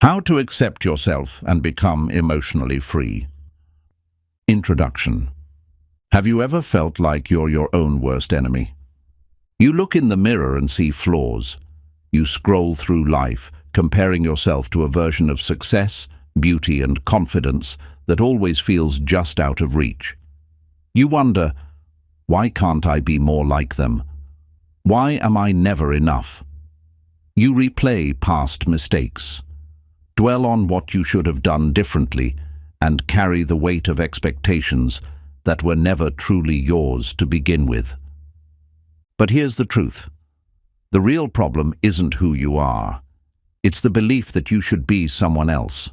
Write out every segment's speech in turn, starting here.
How to accept yourself and become emotionally free. Introduction. Have you ever felt like you're your own worst enemy? You look in the mirror and see flaws. You scroll through life, comparing yourself to a version of success, beauty, and confidence that always feels just out of reach. You wonder, why can't I be more like them? Why am I never enough? You replay past mistakes, dwell on what you should have done differently, and carry the weight of expectations that were never truly yours to begin with. But here's the truth. The real problem isn't who you are. It's the belief that you should be someone else.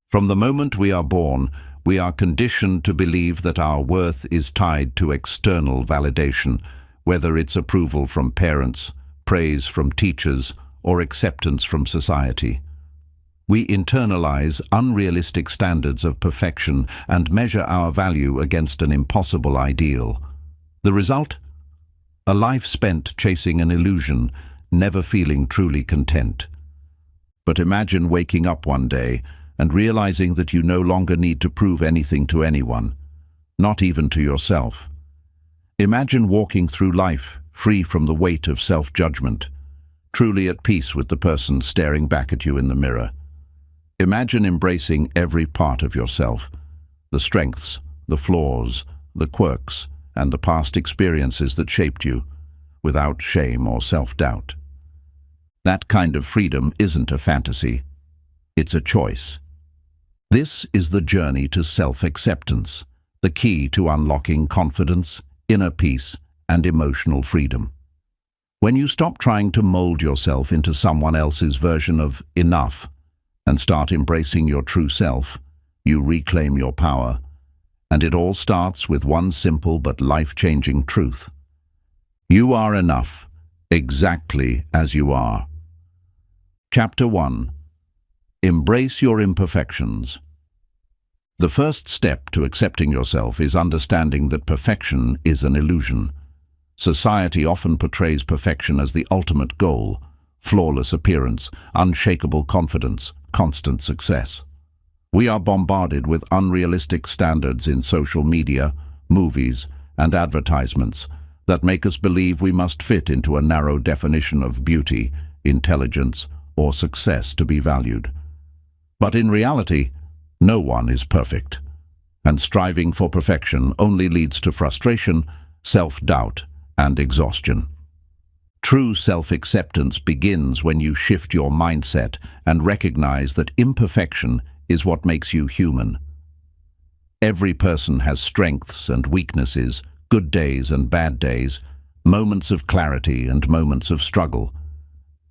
From the moment we are born, we are conditioned to believe that our worth is tied to external validation, whether it's approval from parents, praise from teachers, or acceptance from society. We internalize unrealistic standards of perfection and measure our value against an impossible ideal. The result? A life spent chasing an illusion, never feeling truly content. But imagine waking up one day and realizing that you no longer need to prove anything to anyone, not even to yourself. Imagine walking through life free from the weight of self-judgment, truly at peace with the person staring back at you in the mirror. Imagine embracing every part of yourself, the strengths, the flaws, the quirks, and the past experiences that shaped you, without shame or self-doubt. That kind of freedom isn't a fantasy, it's a choice. This is the journey to self-acceptance, the key to unlocking confidence, inner peace, and emotional freedom. When you stop trying to mold yourself into someone else's version of enough and start embracing your true self, you reclaim your power. And it all starts with one simple but life-changing truth. You are enough, exactly as you are. Chapter 1. Embrace your imperfections. The first step to accepting yourself is understanding that perfection is an illusion. Society often portrays perfection as the ultimate goal: flawless appearance, unshakable confidence, constant success. We are bombarded with unrealistic standards in social media, movies, and advertisements that make us believe we must fit into a narrow definition of beauty, intelligence, or success to be valued. But in reality, no one is perfect, and striving for perfection only leads to frustration, self-doubt, and exhaustion. True self-acceptance begins when you shift your mindset and recognize that imperfection is what makes you human. Every person has strengths and weaknesses, good days and bad days, moments of clarity and moments of struggle.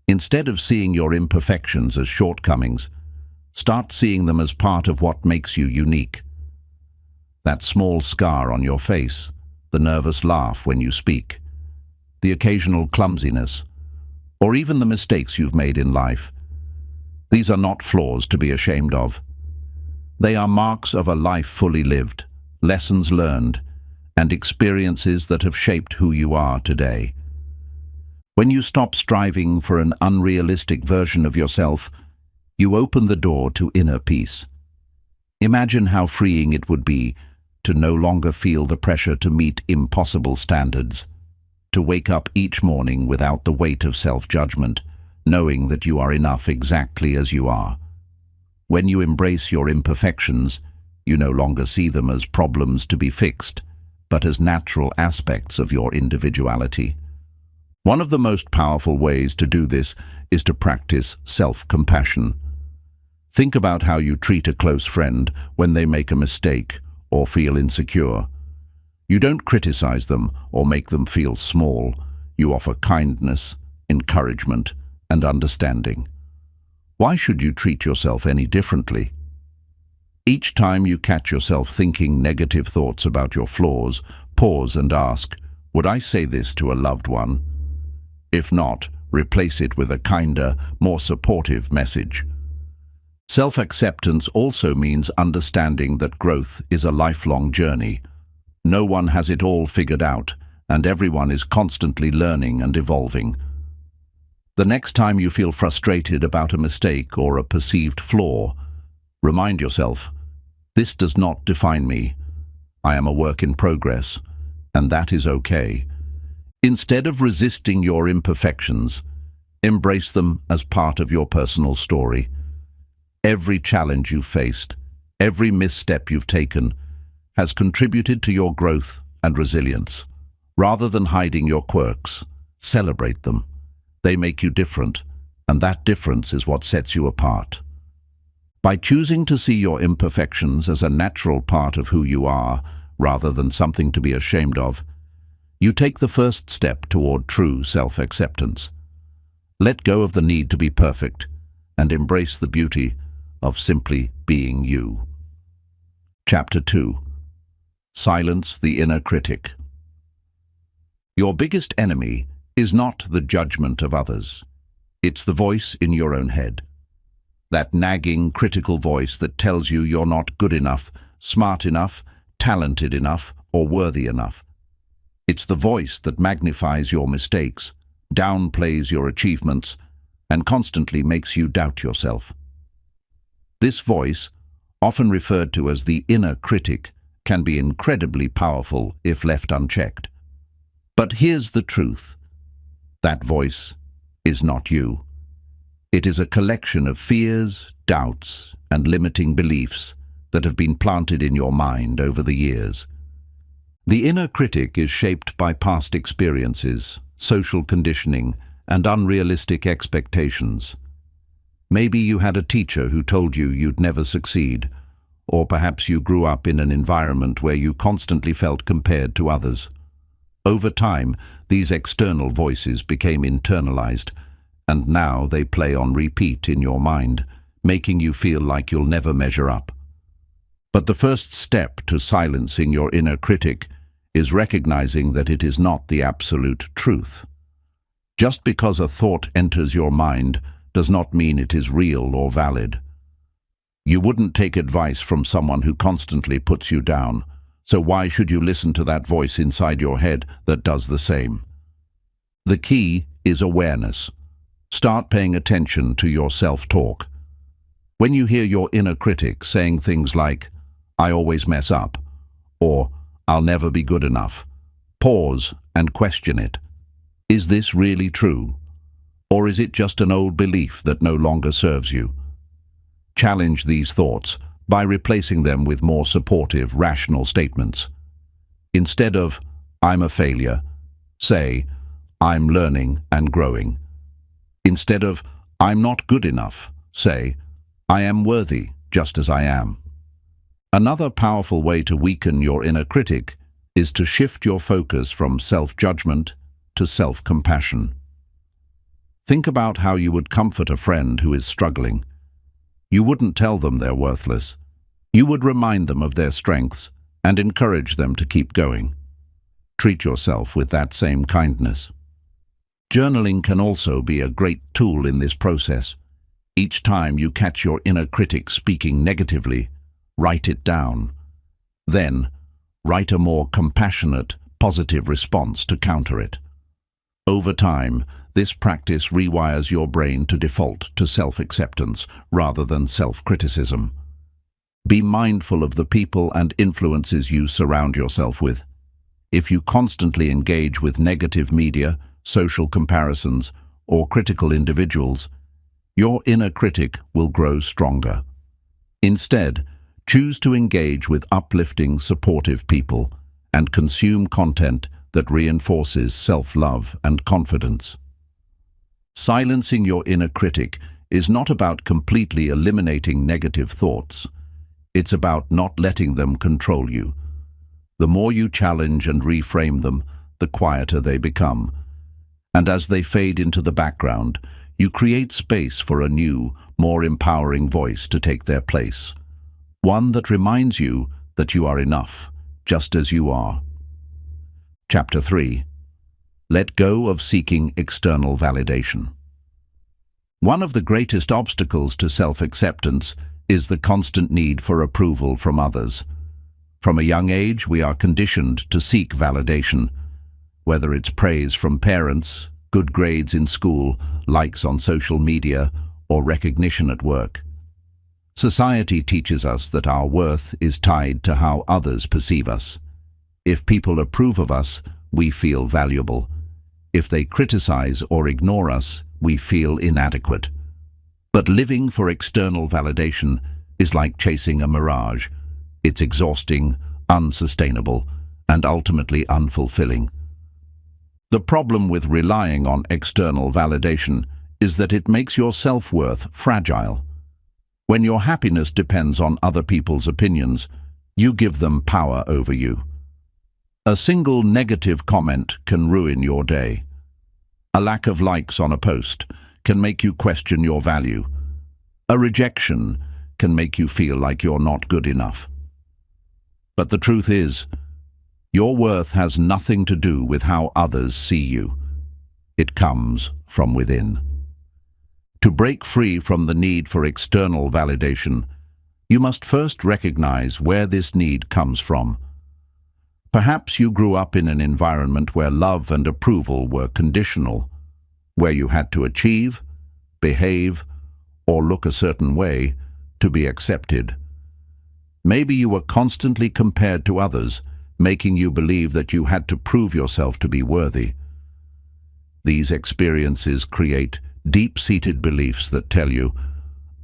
Instead of seeing your imperfections as shortcomings, start seeing them as part of what makes you unique. That small scar on your face, the nervous laugh when you speak, the occasional clumsiness, or even the mistakes you've made in life. These are not flaws to be ashamed of. They are marks of a life fully lived, lessons learned, and experiences that have shaped who you are today. When you stop striving for an unrealistic version of yourself, you open the door to inner peace. Imagine how freeing it would be to no longer feel the pressure to meet impossible standards, to wake up each morning without the weight of self-judgment, knowing that you are enough exactly as you are. When you embrace your imperfections, you no longer see them as problems to be fixed, but as natural aspects of your individuality. One of the most powerful ways to do this is to practice self-compassion. Think about how you treat a close friend when they make a mistake or feel insecure. You don't criticize them or make them feel small. You offer kindness, encouragement, and understanding. Why should you treat yourself any differently? Each time you catch yourself thinking negative thoughts about your flaws, pause and ask, would I say this to a loved one? If not, replace it with a kinder, more supportive message. Self-acceptance also means understanding that growth is a lifelong journey. No one has it all figured out, and everyone is constantly learning and evolving. The next time you feel frustrated about a mistake or a perceived flaw, remind yourself, this does not define me. I am a work in progress, and that is okay. Instead of resisting your imperfections, embrace them as part of your personal story. Every challenge you've faced, every misstep you've taken, has contributed to your growth and resilience. Rather than hiding your quirks, celebrate them. They make you different, and that difference is what sets you apart. By choosing to see your imperfections as a natural part of who you are, rather than something to be ashamed of, you take the first step toward true self-acceptance. Let go of the need to be perfect, and embrace the beauty of simply being you. Chapter 2. Silence the inner critic. Your biggest enemy is not the judgment of others. It's the voice in your own head. That nagging, critical voice that tells you you're not good enough, smart enough, talented enough, or worthy enough. It's the voice that magnifies your mistakes, downplays your achievements, and constantly makes you doubt yourself. This voice, often referred to as the inner critic, can be incredibly powerful if left unchecked. But here's the truth. That voice is not you. It is a collection of fears, doubts, and limiting beliefs that have been planted in your mind over the years. The inner critic is shaped by past experiences, social conditioning, and unrealistic expectations. Maybe you had a teacher who told you you'd never succeed, or perhaps you grew up in an environment where you constantly felt compared to others. Over time, these external voices became internalized, and now they play on repeat in your mind, making you feel like you'll never measure up. But the first step to silencing your inner critic is recognizing that it is not the absolute truth. Just because a thought enters your mind does not mean it is real or valid. You wouldn't take advice from someone who constantly puts you down, so why should you listen to that voice inside your head that does the same? The key is awareness. Start paying attention to your self-talk. When you hear your inner critic saying things like, "I always mess up," or "I'll never be good enough," pause and question it. Is this really true? Or is it just an old belief that no longer serves you? Challenge these thoughts by replacing them with more supportive, rational statements. Instead of, "I'm a failure," say, "I'm learning and growing." Instead of, "I'm not good enough," say, "I am worthy just as I am." Another powerful way to weaken your inner critic is to shift your focus from self-judgment to self-compassion. Think about how you would comfort a friend who is struggling. You wouldn't tell them they're worthless. You would remind them of their strengths and encourage them to keep going. Treat yourself with that same kindness. Journaling can also be a great tool in this process. Each time you catch your inner critic speaking negatively, write it down. Then, write a more compassionate, positive response to counter it. Over time, this practice rewires your brain to default to self-acceptance rather than self-criticism. Be mindful of the people and influences you surround yourself with. If you constantly engage with negative media, social comparisons, or critical individuals, your inner critic will grow stronger. Instead, choose to engage with uplifting, supportive people and consume content that reinforces self-love and confidence. Silencing your inner critic is not about completely eliminating negative thoughts. It's about not letting them control you. The more you challenge and reframe them, the quieter they become. And as they fade into the background, you create space for a new, more empowering voice to take their place. One that reminds you that you are enough, just as you are. Chapter 3. Let go of seeking external validation. One of the greatest obstacles to self-acceptance is the constant need for approval from others. From a young age, we are conditioned to seek validation, whether it's praise from parents, good grades in school, likes on social media, or recognition at work. Society teaches us that our worth is tied to how others perceive us. If people approve of us, we feel valuable. If they criticize or ignore us, we feel inadequate. But living for external validation is like chasing a mirage. It's exhausting, unsustainable, and ultimately unfulfilling. The problem with relying on external validation is that it makes your self-worth fragile. When your happiness depends on other people's opinions, you give them power over you. A single negative comment can ruin your day. A lack of likes on a post can make you question your value. A rejection can make you feel like you're not good enough. But the truth is, your worth has nothing to do with how others see you. It comes from within. To break free from the need for external validation, you must first recognize where this need comes from. Perhaps you grew up in an environment where love and approval were conditional, where you had to achieve, behave, or look a certain way to be accepted. Maybe you were constantly compared to others, making you believe that you had to prove yourself to be worthy. These experiences create deep-seated beliefs that tell you,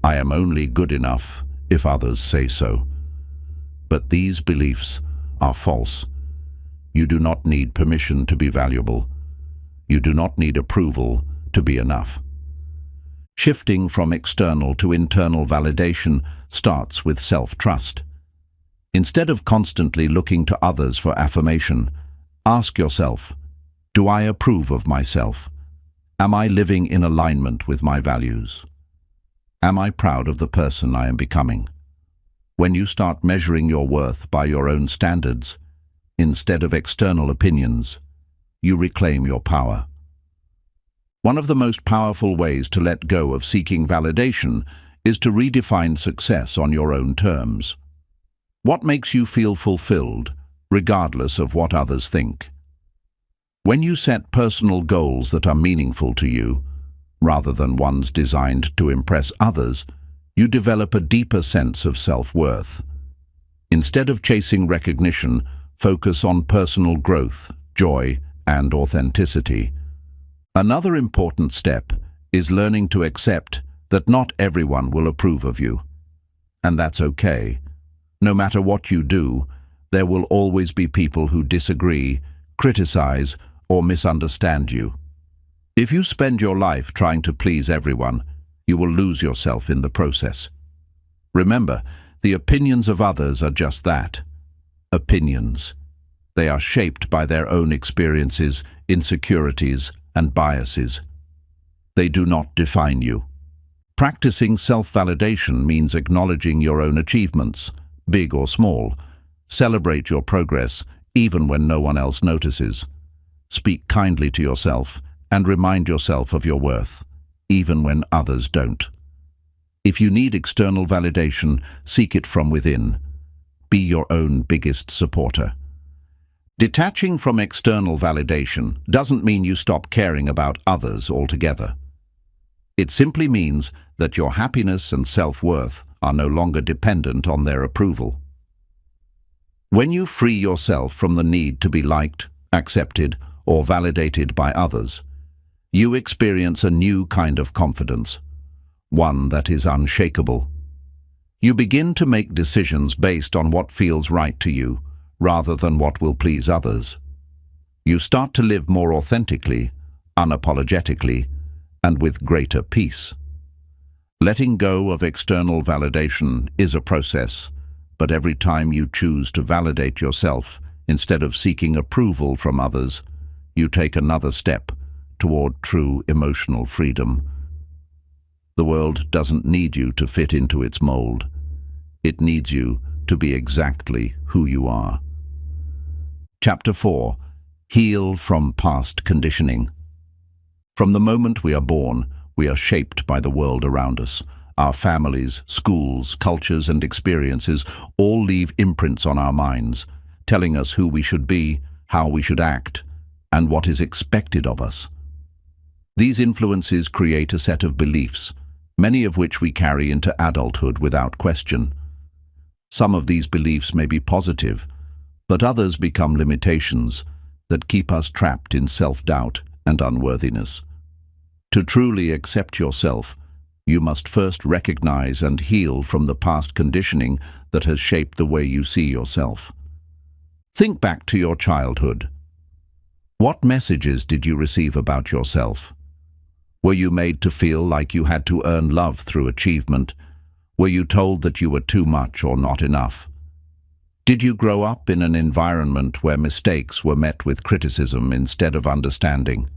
"I am only good enough if others say so." But these beliefs are false. You do not need permission to be valuable. You do not need approval to be enough. Shifting from external to internal validation starts with self-trust. Instead of constantly looking to others for affirmation, ask yourself, do I approve of myself? Am I living in alignment with my values? Am I proud of the person I am becoming? When you start measuring your worth by your own standards, instead of external opinions, you reclaim your power. One of the most powerful ways to let go of seeking validation is to redefine success on your own terms. What makes you feel fulfilled, regardless of what others think? When you set personal goals that are meaningful to you, rather than ones designed to impress others, you develop a deeper sense of self-worth. Instead of chasing recognition, focus on personal growth, joy, and authenticity. Another important step is learning to accept that not everyone will approve of you. And that's okay. No matter what you do, there will always be people who disagree, criticize, or misunderstand you. If you spend your life trying to please everyone, you will lose yourself in the process. Remember, the opinions of others are just that, opinions. They are shaped by their own experiences, insecurities, and biases. They do not define you. Practicing self-validation means acknowledging your own achievements, big or small. Celebrate your progress, even when no one else notices. Speak kindly to yourself and remind yourself of your worth, even when others don't. If you need external validation, seek it from within. Be your own biggest supporter. Detaching from external validation doesn't mean you stop caring about others altogether. It simply means that your happiness and self-worth are no longer dependent on their approval. When you free yourself from the need to be liked, accepted, or validated by others, you experience a new kind of confidence, one that is unshakable. You begin to make decisions based on what feels right to you, rather than what will please others. You start to live more authentically, unapologetically, and with greater peace. Letting go of external validation is a process, but every time you choose to validate yourself instead of seeking approval from others, you take another step toward true emotional freedom. The world doesn't need you to fit into its mold. It needs you to be exactly who you are. Chapter 4. Heal from past conditioning. From the moment we are born, we are shaped by the world around us. Our families, schools, cultures, and experiences all leave imprints on our minds, telling us who we should be, how we should act, and what is expected of us. These influences create a set of beliefs, many of which we carry into adulthood without question. Some of these beliefs may be positive, but others become limitations that keep us trapped in self-doubt and unworthiness. To truly accept yourself, you must first recognize and heal from the past conditioning that has shaped the way you see yourself. Think back to your childhood. What messages did you receive about yourself? Were you made to feel like you had to earn love through achievement? Were you told that you were too much or not enough? Did you grow up in an environment where mistakes were met with criticism instead of understanding?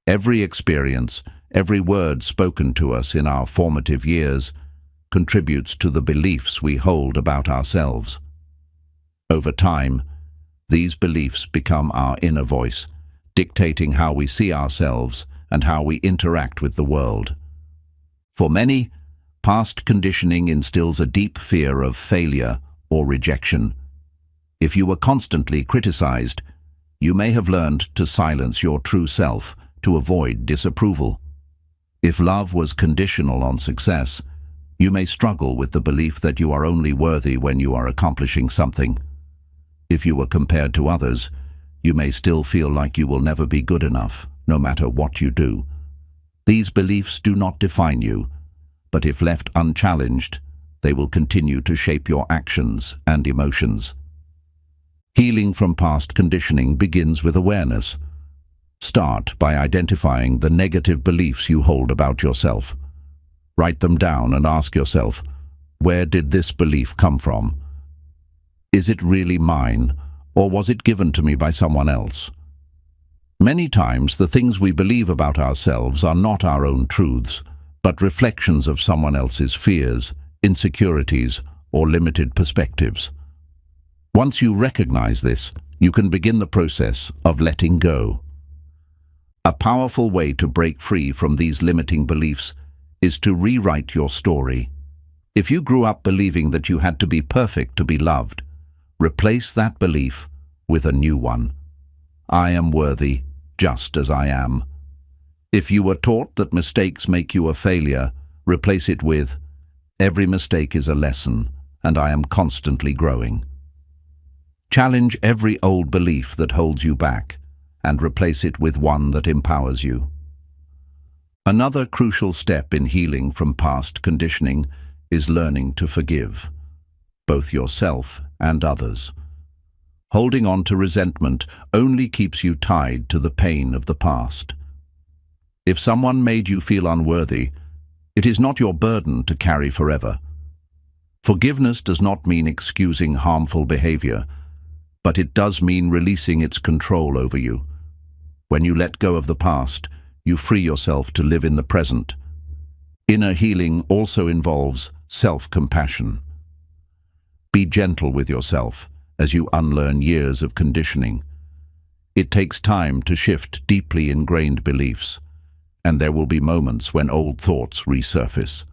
Every experience, every word spoken to us in our formative years contributes to the beliefs we hold about ourselves. Over time, these beliefs become our inner voice, dictating how we see ourselves and how we interact with the world. For many, past conditioning instills a deep fear of failure or rejection. If you were constantly criticized, you may have learned to silence your true self to avoid disapproval. If love was conditional on success, you may struggle with the belief that you are only worthy when you are accomplishing something. If you were compared to others, you may still feel like you will never be good enough, no matter what you do. These beliefs do not define you, but if left unchallenged, they will continue to shape your actions and emotions. Healing from past conditioning begins with awareness. Start by identifying the negative beliefs you hold about yourself. Write them down and ask yourself, where did this belief come from? Is it really mine, or was it given to me by someone else? Many times, the things we believe about ourselves are not our own truths, but reflections of someone else's fears, insecurities, or limited perspectives. Once you recognize this, you can begin the process of letting go. A powerful way to break free from these limiting beliefs is to rewrite your story. If you grew up believing that you had to be perfect to be loved, replace that belief with a new one. I am worthy just as I am. If you were taught that mistakes make you a failure, replace it with, every mistake is a lesson, and I am constantly growing. Challenge every old belief that holds you back, and replace it with one that empowers you. Another crucial step in healing from past conditioning is learning to forgive, both yourself and others. Holding on to resentment only keeps you tied to the pain of the past. If someone made you feel unworthy, it is not your burden to carry forever. Forgiveness does not mean excusing harmful behavior, but it does mean releasing its control over you. When you let go of the past, you free yourself to live in the present. Inner healing also involves self-compassion. Be gentle with yourself as you unlearn years of conditioning. It takes time to shift deeply ingrained beliefs, and there will be moments when old thoughts resurface.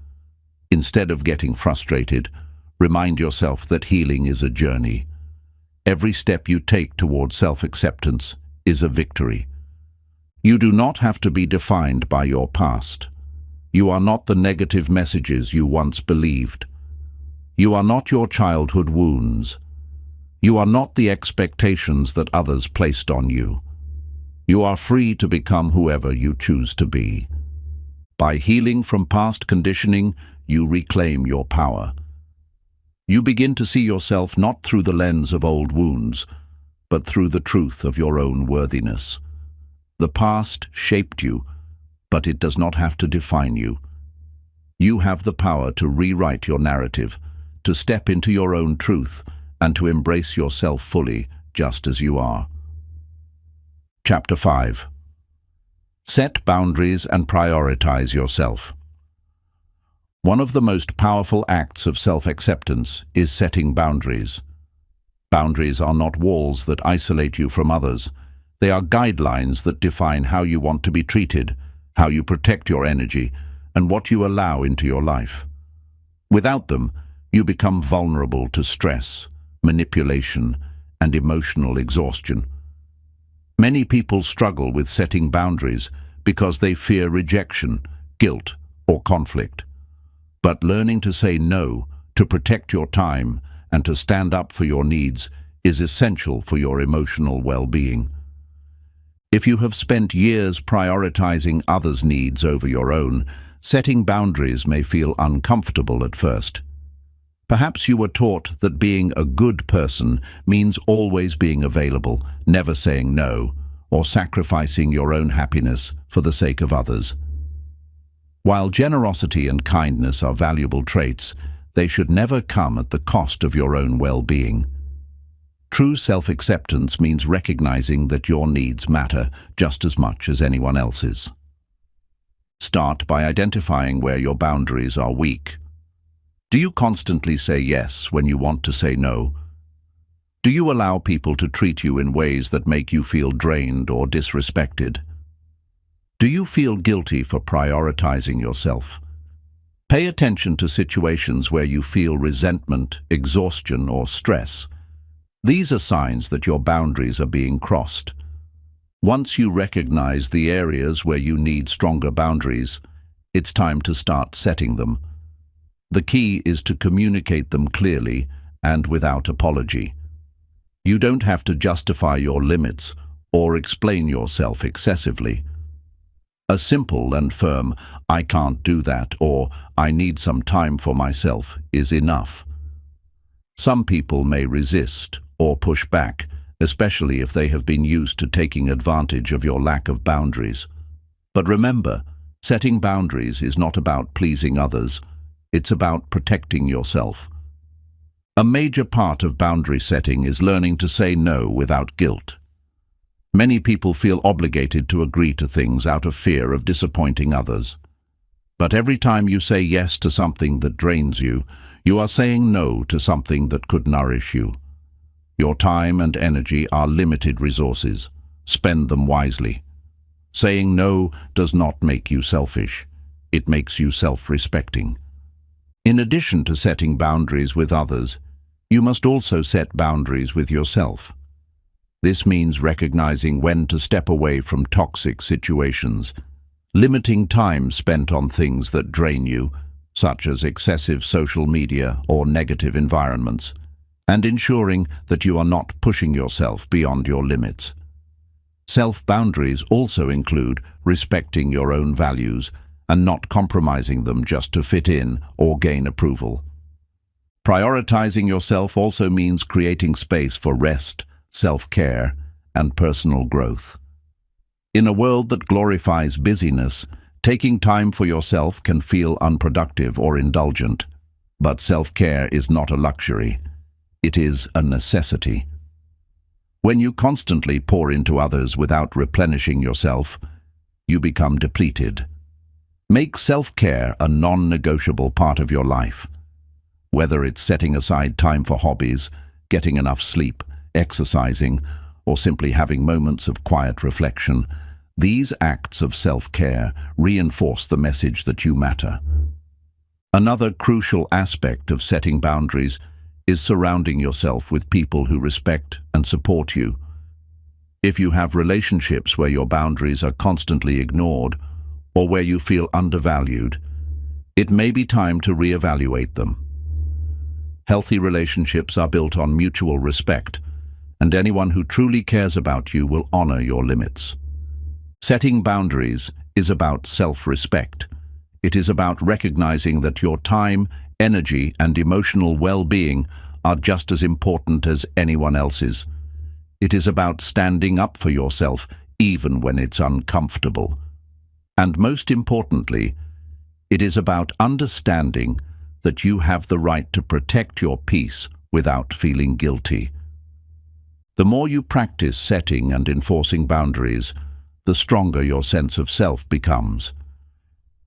Instead of getting frustrated, remind yourself that healing is a journey. Every step you take toward self-acceptance is a victory. You do not have to be defined by your past. You are not the negative messages you once believed. You are not your childhood wounds. You are not the expectations that others placed on you. You are free to become whoever you choose to be. By healing from past conditioning, you reclaim your power. You begin to see yourself not through the lens of old wounds, but through the truth of your own worthiness. The past shaped you, but it does not have to define you. You have the power to rewrite your narrative, to step into your own truth, and to embrace yourself fully, just as you are. Chapter 5. Set boundaries and prioritize yourself. One of the most powerful acts of self-acceptance is setting boundaries. Boundaries are not walls that isolate you from others. They are guidelines that define how you want to be treated, how you protect your energy, and what you allow into your life. Without them, you become vulnerable to stress, manipulation, and emotional exhaustion. Many people struggle with setting boundaries because they fear rejection, guilt, or conflict. But learning to say no, to protect your time, and to stand up for your needs is essential for your emotional well-being. If you have spent years prioritizing others' needs over your own, setting boundaries may feel uncomfortable at first. Perhaps you were taught that being a good person means always being available, never saying no, or sacrificing your own happiness for the sake of others. While generosity and kindness are valuable traits, they should never come at the cost of your own well-being. True self-acceptance means recognizing that your needs matter just as much as anyone else's. Start by identifying where your boundaries are weak. Do you constantly say yes when you want to say no? Do you allow people to treat you in ways that make you feel drained or disrespected? Do you feel guilty for prioritizing yourself? Pay attention to situations where you feel resentment, exhaustion, or stress. These are signs that your boundaries are being crossed. Once you recognize the areas where you need stronger boundaries, it's time to start setting them. The key is to communicate them clearly and without apology. You don't have to justify your limits or explain yourself excessively. A simple and firm, "I can't do that," or "I need some time for myself," is enough. Some people may resist or push back, especially if they have been used to taking advantage of your lack of boundaries. But remember, setting boundaries is not about pleasing others. It's about protecting yourself. A major part of boundary setting is learning to say no without guilt. Many people feel obligated to agree to things out of fear of disappointing others. But every time you say yes to something that drains you, you are saying no to something that could nourish you. Your time and energy are limited resources. Spend them wisely. Saying no does not make you selfish. It makes you self-respecting. In addition to setting boundaries with others, you must also set boundaries with yourself. This means recognizing when to step away from toxic situations, limiting time spent on things that drain you, such as excessive social media or negative environments, and ensuring that you are not pushing yourself beyond your limits. Self-boundaries also include respecting your own values and not compromising them just to fit in or gain approval. Prioritizing yourself also means creating space for rest, self-care, and personal growth. In a world that glorifies busyness, taking time for yourself can feel unproductive or indulgent. But self-care is not a luxury. It is a necessity. When you constantly pour into others without replenishing yourself, you become depleted. Make self-care a non-negotiable part of your life. Whether it's setting aside time for hobbies, getting enough sleep, exercising, or simply having moments of quiet reflection, these acts of self-care reinforce the message that you matter. Another crucial aspect of setting boundaries is surrounding yourself with people who respect and support you. If you have relationships where your boundaries are constantly ignored, or where you feel undervalued, it may be time to reevaluate them. Healthy relationships are built on mutual respect, and anyone who truly cares about you will honor your limits. Setting boundaries is about self-respect. It is about recognizing that your time, energy, and emotional well-being are just as important as anyone else's. It is about standing up for yourself, even when it's uncomfortable. And most importantly, it is about understanding that you have the right to protect your peace without feeling guilty. The more you practice setting and enforcing boundaries, the stronger your sense of self becomes.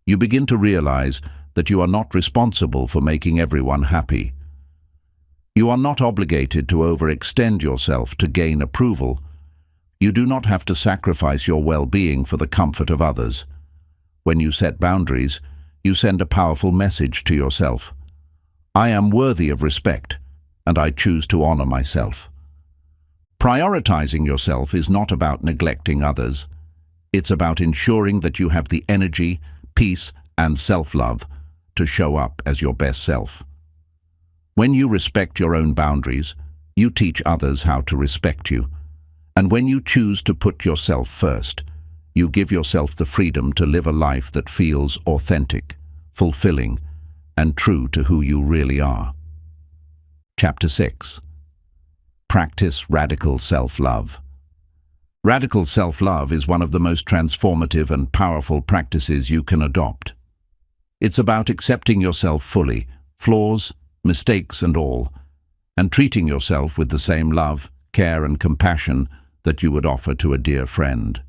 You begin to realize that you are not responsible for making everyone happy. You are not obligated to overextend yourself to gain approval. You do not have to sacrifice your well-being for the comfort of others. When you set boundaries, you send a powerful message to yourself. I am worthy of respect, and I choose to honor myself. Prioritizing yourself is not about neglecting others. It's about ensuring that you have the energy, peace, and self-love to show up as your best self. When you respect your own boundaries, you teach others how to respect you. And when you choose to put yourself first, you give yourself the freedom to live a life that feels authentic, fulfilling, and true to who you really are. Chapter 6. Practice Radical Self-Love. Radical self-love is one of the most transformative and powerful practices you can adopt. It's about accepting yourself fully, flaws, mistakes and all, and treating yourself with the same love, care and compassion that you would offer to a dear friend.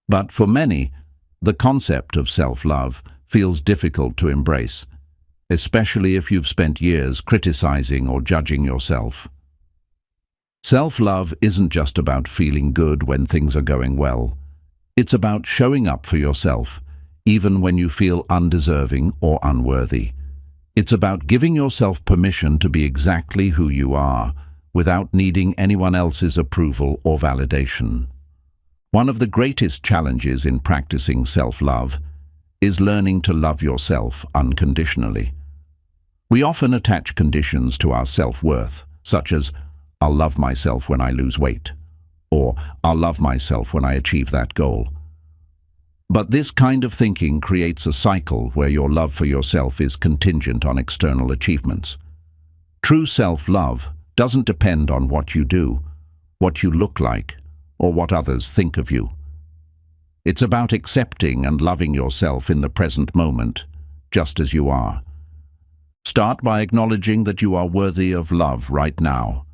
But for many, the concept of self-love feels difficult to embrace, especially if you've spent years criticizing or judging yourself. Self-love isn't just about feeling good when things are going well. It's about showing up for yourself, even when you feel undeserving or unworthy. It's about giving yourself permission to be exactly who you are, without needing anyone else's approval or validation. One of the greatest challenges in practicing self-love is learning to love yourself unconditionally. We often attach conditions to our self-worth, such as, "I'll love myself when I lose weight," or "I'll love myself when I achieve that goal." But this kind of thinking creates a cycle where your love for yourself is contingent on external achievements. True self-love doesn't depend on what you do, what you look like, or what others think of you. It's about accepting and loving yourself in the present moment, just as you are. Start by acknowledging that you are worthy of love right now.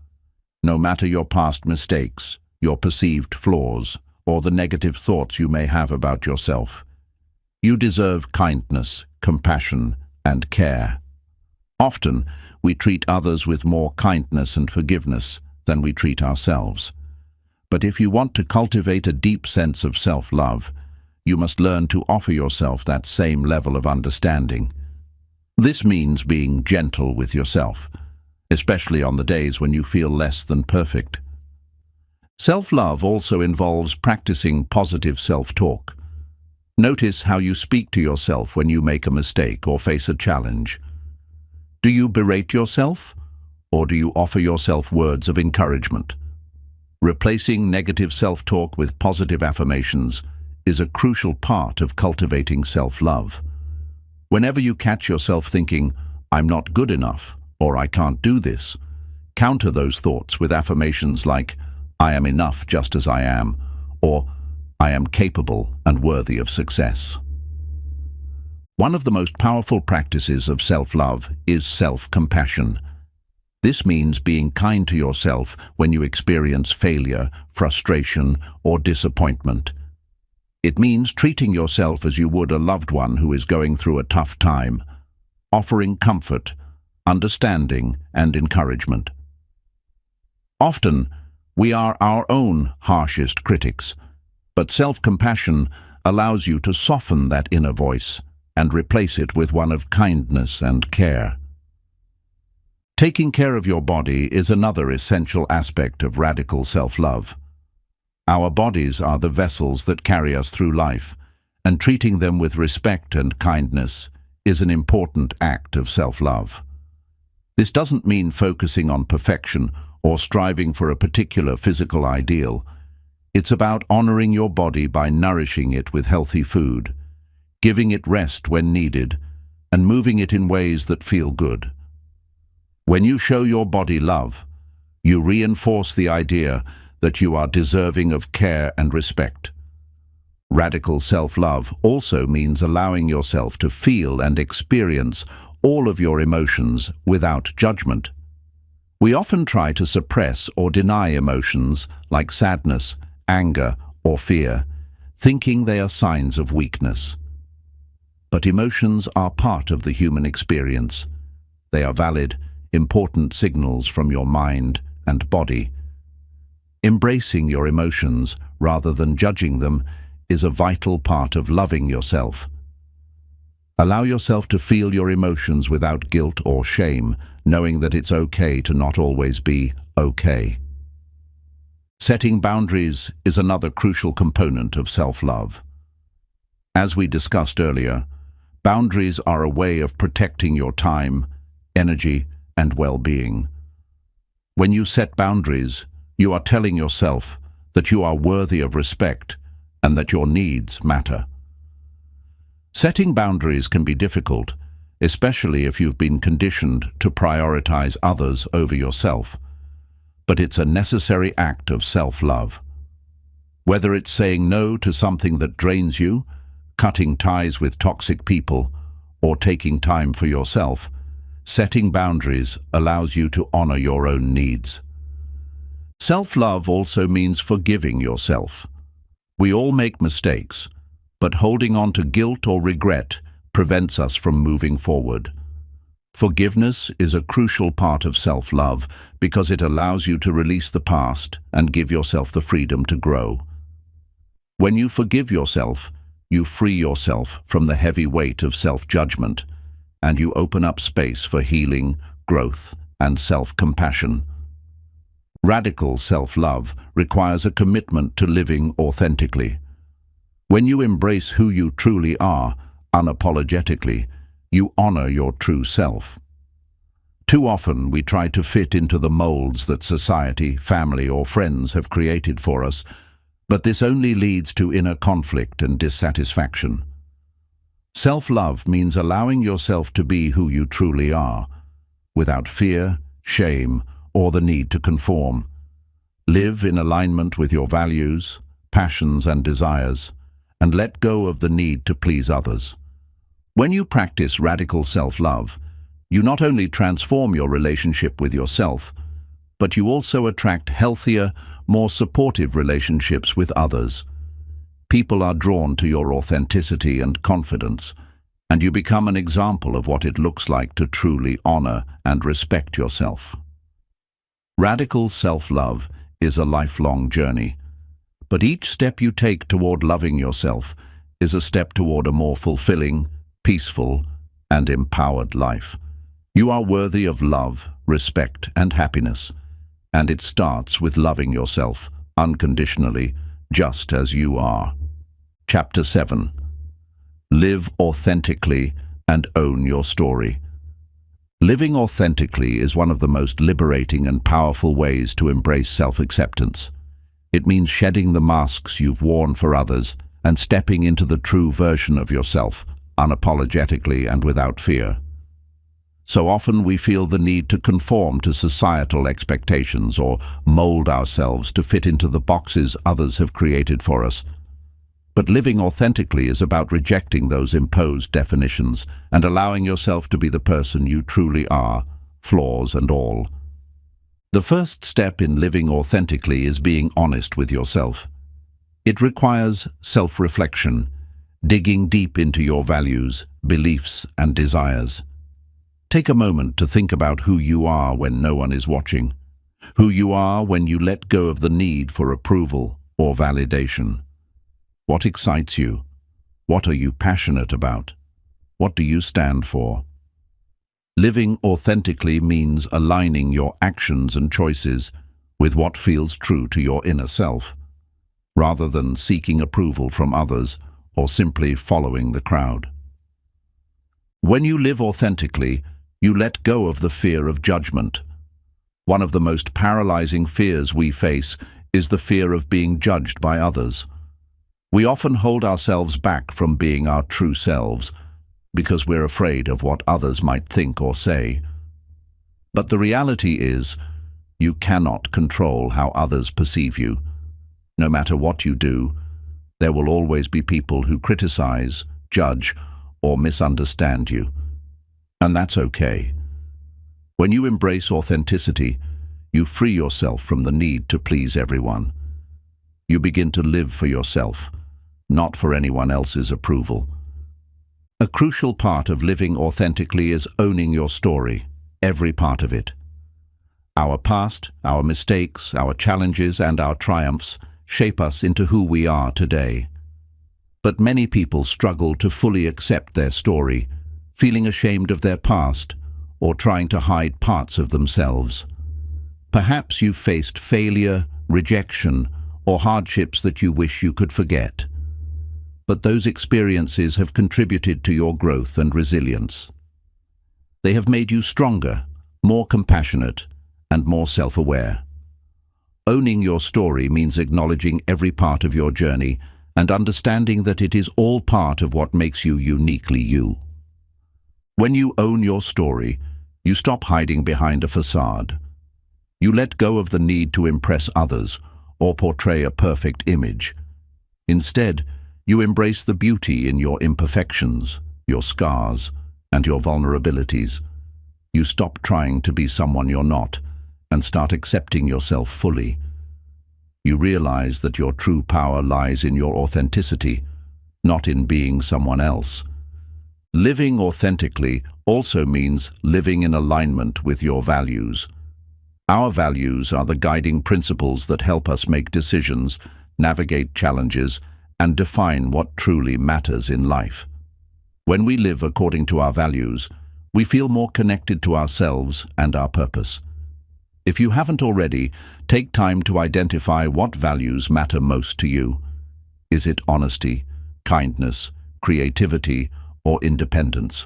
No matter your past mistakes, your perceived flaws, or the negative thoughts you may have about yourself, you deserve kindness, compassion, and care. Often, we treat others with more kindness and forgiveness than we treat ourselves. But if you want to cultivate a deep sense of self-love, you must learn to offer yourself that same level of understanding. This means being gentle with yourself, especially on the days when you feel less than perfect. Self-love also involves practicing positive self-talk. Notice how you speak to yourself when you make a mistake or face a challenge. Do you berate yourself, or do you offer yourself words of encouragement? Replacing negative self-talk with positive affirmations is a crucial part of cultivating self-love. Whenever you catch yourself thinking, "I'm not good enough," or "I can't do this," counter those thoughts with affirmations like, "I am enough just as I am," or "I am capable and worthy of success." One of the most powerful practices of self-love is self-compassion. This means being kind to yourself when you experience failure, frustration, or disappointment. It means treating yourself as you would a loved one who is going through a tough time, offering comfort, understanding, and encouragement. Often, we are our own harshest critics, but self-compassion allows you to soften that inner voice and replace it with one of kindness and care. Taking care of your body is another essential aspect of radical self-love. Our bodies are the vessels that carry us through life, and treating them with respect and kindness is an important act of self-love. This doesn't mean focusing on perfection or striving for a particular physical ideal. It's about honoring your body by nourishing it with healthy food, giving it rest when needed, and moving it in ways that feel good. When you show your body love, you reinforce the idea that you are deserving of care and respect. Radical self-love also means allowing yourself to feel and experience all of your emotions without judgment. We often try to suppress or deny emotions like sadness, anger, or fear, thinking they are signs of weakness. But emotions are part of the human experience. They are valid, important signals from your mind and body. Embracing your emotions rather than judging them is a vital part of loving yourself. Allow yourself to feel your emotions without guilt or shame, knowing that it's okay to not always be okay. Setting boundaries is another crucial component of self-love. As we discussed earlier, boundaries are a way of protecting your time, energy, and well-being. When you set boundaries, you are telling yourself that you are worthy of respect and that your needs matter. Setting boundaries can be difficult, especially if you've been conditioned to prioritize others over yourself. But it's a necessary act of self-love. Whether it's saying no to something that drains you, cutting ties with toxic people, or taking time for yourself, setting boundaries allows you to honor your own needs. Self-love also means forgiving yourself. We all make mistakes, but holding on to guilt or regret prevents us from moving forward. Forgiveness is a crucial part of self-love because it allows you to release the past and give yourself the freedom to grow. When you forgive yourself, you free yourself from the heavy weight of self-judgment, and you open up space for healing, growth, and self-compassion. Radical self-love requires a commitment to living authentically. When you embrace who you truly are, unapologetically, you honor your true self. Too often we try to fit into the molds that society, family, or friends have created for us, but this only leads to inner conflict and dissatisfaction. Self-love means allowing yourself to be who you truly are, without fear, shame, or the need to conform. Live in alignment with your values, passions, and desires, and let go of the need to please others. When you practice radical self-love, you not only transform your relationship with yourself, but you also attract healthier, more supportive relationships with others. People are drawn to your authenticity and confidence, and you become an example of what it looks like to truly honor and respect yourself. Radical self-love is a lifelong journey, but each step you take toward loving yourself is a step toward a more fulfilling, peaceful, and empowered life. You are worthy of love, respect, and happiness, and it starts with loving yourself unconditionally, just as you are. Chapter 7. Live authentically and own your story. Living authentically is one of the most liberating and powerful ways to embrace self-acceptance. It means shedding the masks you've worn for others and stepping into the true version of yourself, unapologetically and without fear. So often we feel the need to conform to societal expectations or mold ourselves to fit into the boxes others have created for us. But living authentically is about rejecting those imposed definitions and allowing yourself to be the person you truly are, flaws and all. The first step in living authentically is being honest with yourself. It requires self-reflection, digging deep into your values, beliefs, and desires. Take a moment to think about who you are when no one is watching, who you are when you let go of the need for approval or validation. What excites you? What are you passionate about? What do you stand for? Living authentically means aligning your actions and choices with what feels true to your inner self, rather than seeking approval from others or simply following the crowd. When you live authentically, you let go of the fear of judgment. One of the most paralyzing fears we face is the fear of being judged by others. We often hold ourselves back from being our true selves because we're afraid of what others might think or say. But the reality is, you cannot control how others perceive you. No matter what you do, there will always be people who criticize, judge, or misunderstand you. And that's okay. When you embrace authenticity, you free yourself from the need to please everyone. You begin to live for yourself, not for anyone else's approval. A crucial part of living authentically is owning your story, every part of it. Our past, our mistakes, our challenges, and our triumphs shape us into who we are today. But many people struggle to fully accept their story, feeling ashamed of their past or trying to hide parts of themselves. Perhaps you've faced failure, rejection, or hardships that you wish you could forget. But those experiences have contributed to your growth and resilience. They have made you stronger, more compassionate, and more self-aware. Owning your story means acknowledging every part of your journey and understanding that it is all part of what makes you uniquely you. When you own your story, you stop hiding behind a facade. You let go of the need to impress others or portray a perfect image. Instead, you embrace the beauty in your imperfections, your scars, and your vulnerabilities. You stop trying to be someone you're not and start accepting yourself fully. You realize that your true power lies in your authenticity, not in being someone else. Living authentically also means living in alignment with your values. Our values are the guiding principles that help us make decisions, navigate challenges, and define what truly matters in life. When we live according to our values, we feel more connected to ourselves and our purpose. If you haven't already, take time to identify what values matter most to you. Is it honesty, kindness, creativity, or independence?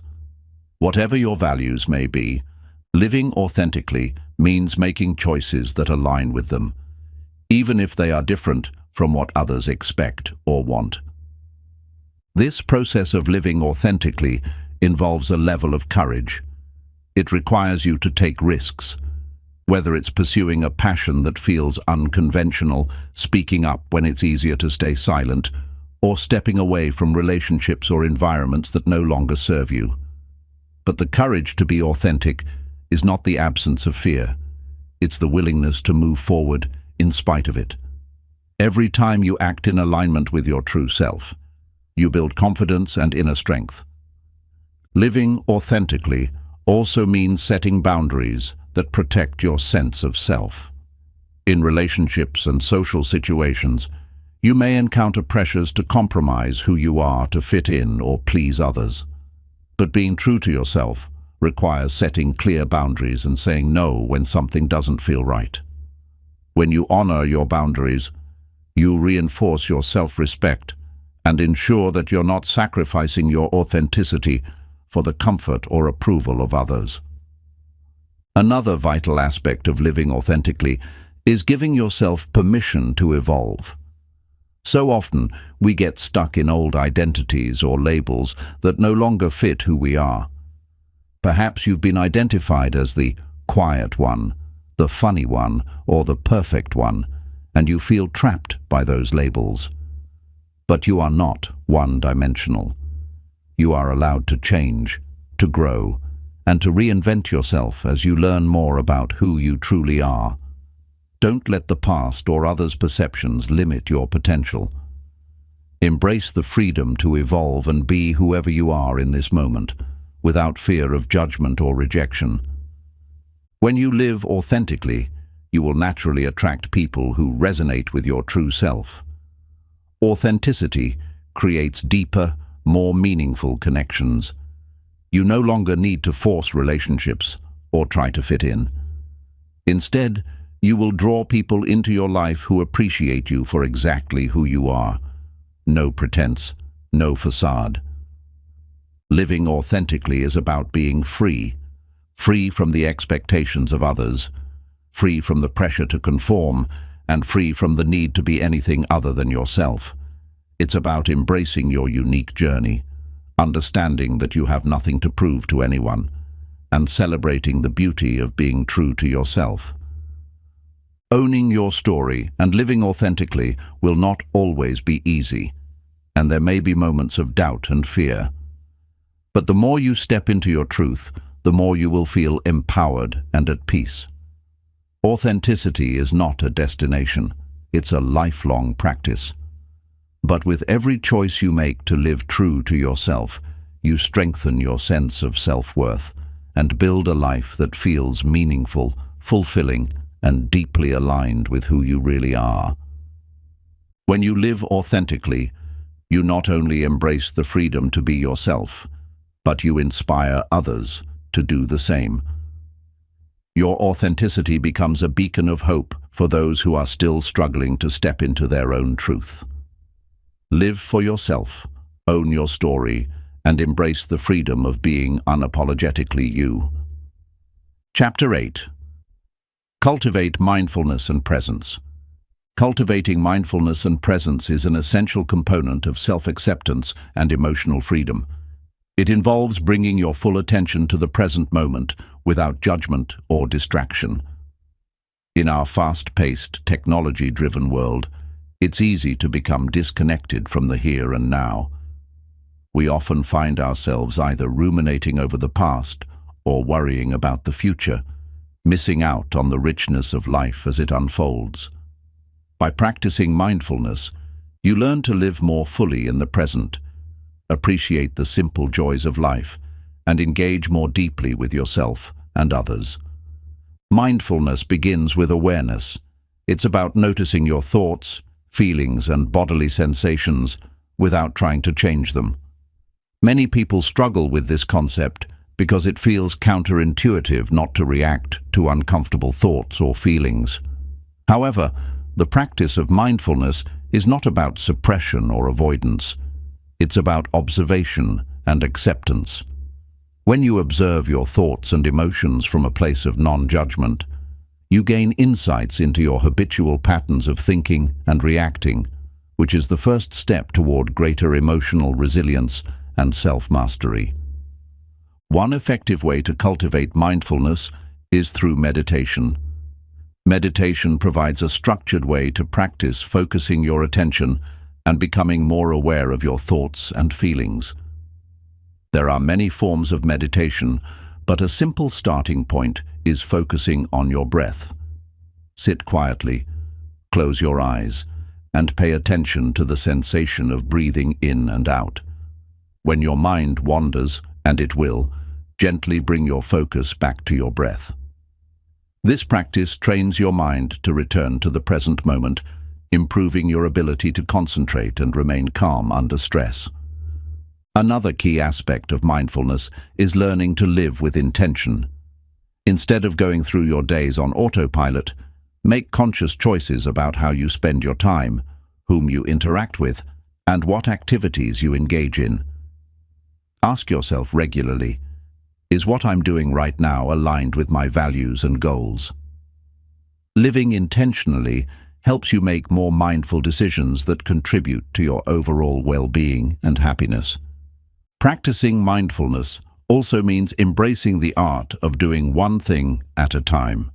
Whatever your values may be, living authentically means making choices that align with them, even if they are different from what others expect or want. This process of living authentically involves a level of courage. It requires you to take risks, whether it's pursuing a passion that feels unconventional, speaking up when it's easier to stay silent, or stepping away from relationships or environments that no longer serve you. But the courage to be authentic is not the absence of fear. It's the willingness to move forward in spite of it. Every time you act in alignment with your true self, you build confidence and inner strength. Living authentically also means setting boundaries that protect your sense of self. In relationships and social situations, you may encounter pressures to compromise who you are to fit in or please others. But being true to yourself requires setting clear boundaries and saying no when something doesn't feel right. When you honor your boundaries, you reinforce your self-respect and ensure that you're not sacrificing your authenticity for the comfort or approval of others. Another vital aspect of living authentically is giving yourself permission to evolve. So often, we get stuck in old identities or labels that no longer fit who we are. Perhaps you've been identified as the quiet one, the funny one, or the perfect one, and you feel trapped by those labels. But you are not one-dimensional. You are allowed to change, to grow, and to reinvent yourself as you learn more about who you truly are. Don't let the past or others' perceptions limit your potential. Embrace the freedom to evolve and be whoever you are in this moment, without fear of judgment or rejection. When you live authentically, you will naturally attract people who resonate with your true self. Authenticity creates deeper, more meaningful connections. You no longer need to force relationships or try to fit in. Instead, you will draw people into your life who appreciate you for exactly who you are. No pretense, no facade. Living authentically is about being free, free from the expectations of others, free from the pressure to conform, and free from the need to be anything other than yourself. It's about embracing your unique journey, understanding that you have nothing to prove to anyone, and celebrating the beauty of being true to yourself. Owning your story and living authentically will not always be easy, and there may be moments of doubt and fear. But the more you step into your truth, the more you will feel empowered and at peace. Authenticity is not a destination, it's a lifelong practice. But with every choice you make to live true to yourself, you strengthen your sense of self-worth and build a life that feels meaningful, fulfilling, and deeply aligned with who you really are. When you live authentically, you not only embrace the freedom to be yourself, but you inspire others to do the same. Your authenticity becomes a beacon of hope for those who are still struggling to step into their own truth. Live for yourself, own your story, and embrace the freedom of being unapologetically you. Chapter 8. Cultivate mindfulness and presence. Cultivating mindfulness and presence is an essential component of self-acceptance and emotional freedom. It involves bringing your full attention to the present moment without judgment or distraction. In our fast-paced, technology-driven world, it's easy to become disconnected from the here and now. We often find ourselves either ruminating over the past or worrying about the future, missing out on the richness of life as it unfolds. By practicing mindfulness, you learn to live more fully in the present, appreciate the simple joys of life, and engage more deeply with yourself and others. Mindfulness begins with awareness. It's about noticing your thoughts, feelings, and bodily sensations without trying to change them. Many people struggle with this concept because it feels counterintuitive not to react to uncomfortable thoughts or feelings. However, the practice of mindfulness is not about suppression or avoidance. It's about observation and acceptance. When you observe your thoughts and emotions from a place of non-judgment, you gain insights into your habitual patterns of thinking and reacting, which is the first step toward greater emotional resilience and self-mastery. One effective way to cultivate mindfulness is through meditation. Meditation provides a structured way to practice focusing your attention and becoming more aware of your thoughts and feelings. There are many forms of meditation, but a simple starting point is focusing on your breath. Sit quietly, close your eyes, and pay attention to the sensation of breathing in and out. When your mind wanders, and it will, gently bring your focus back to your breath. This practice trains your mind to return to the present moment, improving your ability to concentrate and remain calm under stress. Another key aspect of mindfulness is learning to live with intention. Instead of going through your days on autopilot, make conscious choices about how you spend your time, whom you interact with, and what activities you engage in. Ask yourself regularly, is what I'm doing right now aligned with my values and goals? Living intentionally helps you make more mindful decisions that contribute to your overall well-being and happiness. Practicing mindfulness also means embracing the art of doing one thing at a time.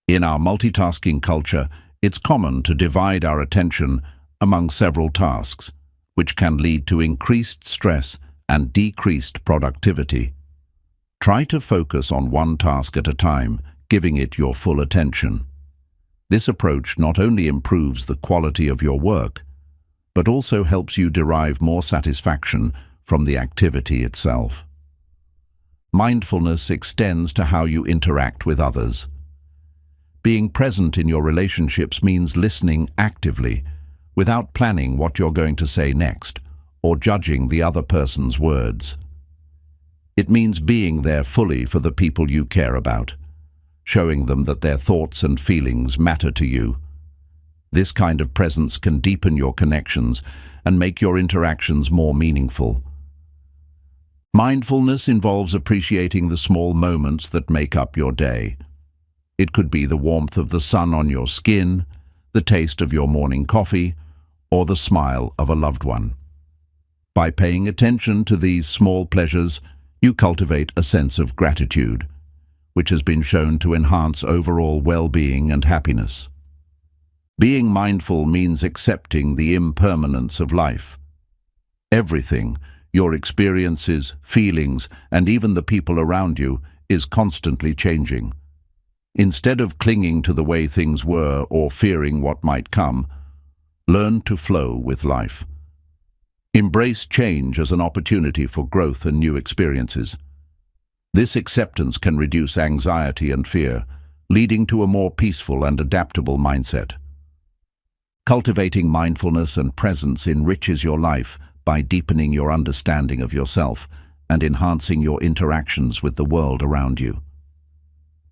In our multitasking culture, it's common to divide our attention among several tasks, which can lead to increased stress and decreased productivity. Try to focus on one task at a time, giving it your full attention. This approach not only improves the quality of your work, but also helps you derive more satisfaction from the activity itself. Mindfulness extends to how you interact with others. Being present in your relationships means listening actively, without planning what you're going to say next, or judging the other person's words. It means being there fully for the people you care about, showing them that their thoughts and feelings matter to you. This kind of presence can deepen your connections and make your interactions more meaningful. Mindfulness involves appreciating the small moments that make up your day. It could be the warmth of the sun on your skin, the taste of your morning coffee, or the smile of a loved one. By paying attention to these small pleasures, you cultivate a sense of gratitude, which has been shown to enhance overall well-being and happiness. Being mindful means accepting the impermanence of life. Everything, your experiences, feelings, and even the people around you, is constantly changing. Instead of clinging to the way things were or fearing what might come, learn to flow with life. Embrace change as an opportunity for growth and new experiences. This acceptance can reduce anxiety and fear, leading to a more peaceful and adaptable mindset. Cultivating mindfulness and presence enriches your life by deepening your understanding of yourself and enhancing your interactions with the world around you.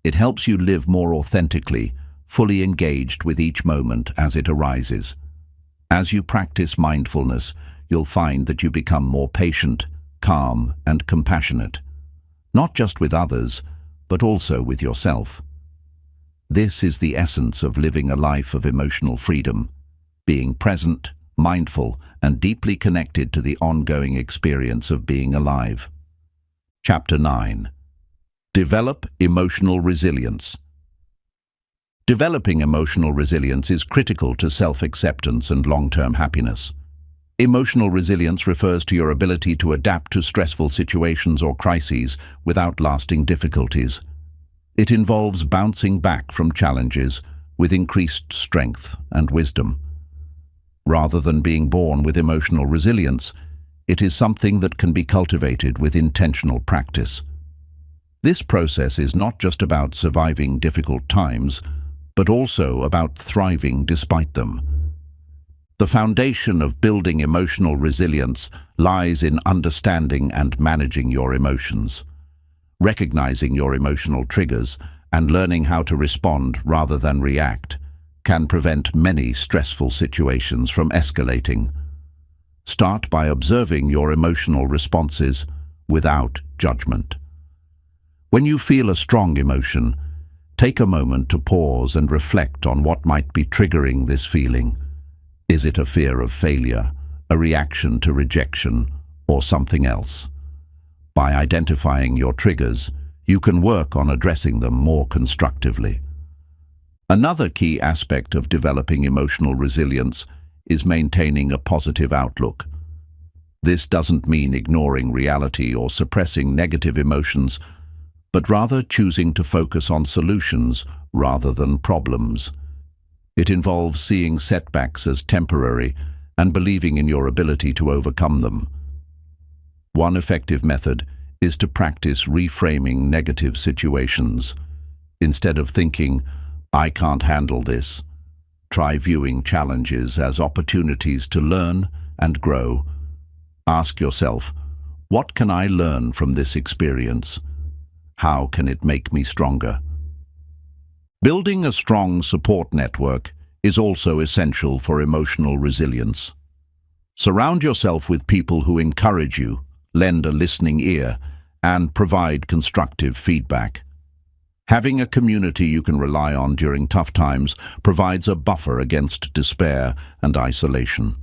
It helps you live more authentically, fully engaged with each moment as it arises. As you practice mindfulness, you'll find that you become more patient, calm, and compassionate, not just with others, but also with yourself. This is the essence of living a life of emotional freedom, being present, mindful, and deeply connected to the ongoing experience of being alive. Chapter 9. Develop emotional resilience. Developing emotional resilience is critical to self-acceptance and long-term happiness. Emotional resilience refers to your ability to adapt to stressful situations or crises without lasting difficulties. It involves bouncing back from challenges with increased strength and wisdom. Rather than being born with emotional resilience, it is something that can be cultivated with intentional practice. This process is not just about surviving difficult times, but also about thriving despite them. The foundation of building emotional resilience lies in understanding and managing your emotions. Recognizing your emotional triggers and learning how to respond rather than react can prevent many stressful situations from escalating. Start by observing your emotional responses without judgment. When you feel a strong emotion, take a moment to pause and reflect on what might be triggering this feeling. Is it a fear of failure, a reaction to rejection, or something else? By identifying your triggers, you can work on addressing them more constructively. Another key aspect of developing emotional resilience is maintaining a positive outlook. This doesn't mean ignoring reality or suppressing negative emotions, but rather choosing to focus on solutions rather than problems. It involves seeing setbacks as temporary and believing in your ability to overcome them. One effective method is to practice reframing negative situations. Instead of thinking, "I can't handle this," try viewing challenges as opportunities to learn and grow. Ask yourself, what can I learn from this experience? How can it make me stronger? Building a strong support network is also essential for emotional resilience. Surround yourself with people who encourage you, lend a listening ear, and provide constructive feedback. Having a community you can rely on during tough times provides a buffer against despair and isolation.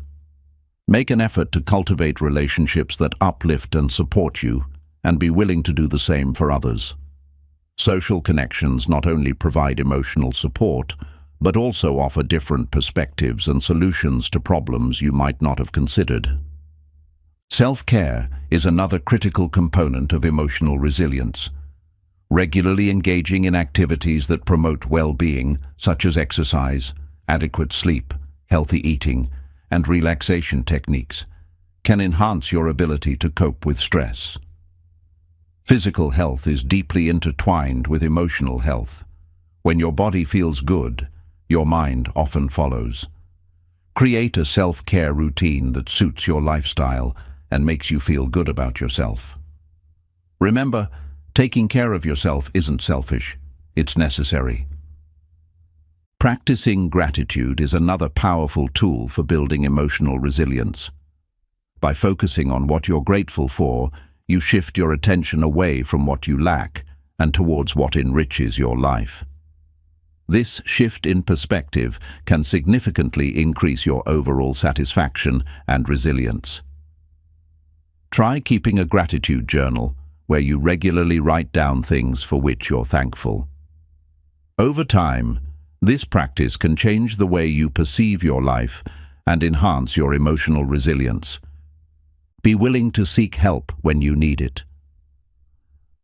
Make an effort to cultivate relationships that uplift and support you, and be willing to do the same for others. Social connections not only provide emotional support, but also offer different perspectives and solutions to problems you might not have considered. Self-care is another critical component of emotional resilience. Regularly engaging in activities that promote well-being, such as exercise, adequate sleep, healthy eating, and relaxation techniques, can enhance your ability to cope with stress. Physical health is deeply intertwined with emotional health. When your body feels good, your mind often follows. Create a self-care routine that suits your lifestyle and makes you feel good about yourself. Remember, taking care of yourself isn't selfish, it's necessary. Practicing gratitude is another powerful tool for building emotional resilience. By focusing on what you're grateful for, you shift your attention away from what you lack and towards what enriches your life. This shift in perspective can significantly increase your overall satisfaction and resilience. Try keeping a gratitude journal where you regularly write down things for which you're thankful. Over time, this practice can change the way you perceive your life and enhance your emotional resilience. Be willing to seek help when you need it.